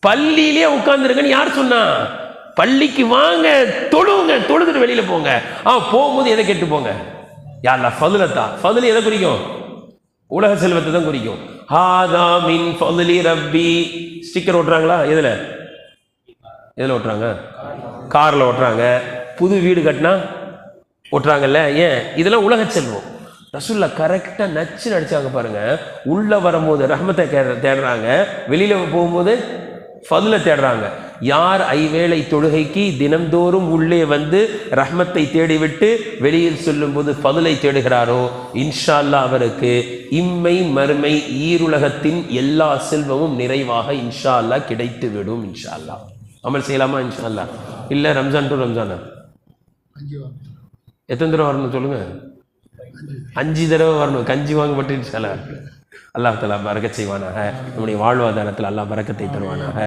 பள்ளியிலே உட்கார்ந்துருங்கன்னு யார் சொன்னா? பள்ளிக்கு வாங்க, தொழுவுங்க, தொழுதுட்டு வெளியில போங்க. போகும்போது எதை கேட்டு போங்க? யாருல ஃபதுலத்தா? ஃபதுல் எதை குறிக்கும்? உலக செல்வத்தை தான் குறிக்கும். ஹாதா மின் ஃபதுலி ரப்பி. ஸ்டிக்கர் ஓட்டுறாங்களா? எதுல ஓட்டுறாங்க? கார்ல ஓட்டுறாங்க. புது வீடு கட்டினா ஓட்டுறாங்கல்ல. ஏன்? இதெல்லாம் உலக செல்வம். ரசூலுல்லாஹ் கரெக்டா நச்சு நடிச்சாங்க பாருங்க. உள்ள வரும்போது ரஹ்மத்தை தேடுறாங்க, வெளியில போகும்போது ஃபதுலை தேடுறாங்க. யார் ஐவேளை தொழுகைக்கு தினந்தோறும் உள்ளே வந்து ரஹ்மத்தை தேடிவிட்டு வெளியில் சொல்லும் போது ஃபதுலை தேடுகிறாரோ, இன்ஷா அல்லாஹ் அவருக்கு இம்மை மறுமை ஈருலகத்தின் எல்லா செல்வமும் நிறைவாக இன்ஷா அல்லாஹ் கிடைத்து விடும். இன்ஷா அல்லாஹ் அமல் செய்யலாமா? இன்ஷா அல்லாஹ். இல்லை ரம்ஜான் டு ரம்ஜானா எத்தனை தடவை வரணும் சொல்லுங்க? 5 தடவை வரணும். கஞ்சி வாங்கப்பட்டு இன்ஷா அல்லாஹ். அல்லாஹ் தஆலா பரக்கத் செய்வானாக. நம்முடைய வாழ்வாதாரத்தில் அல்லாஹ் பரக்கத்தை தருவானாக.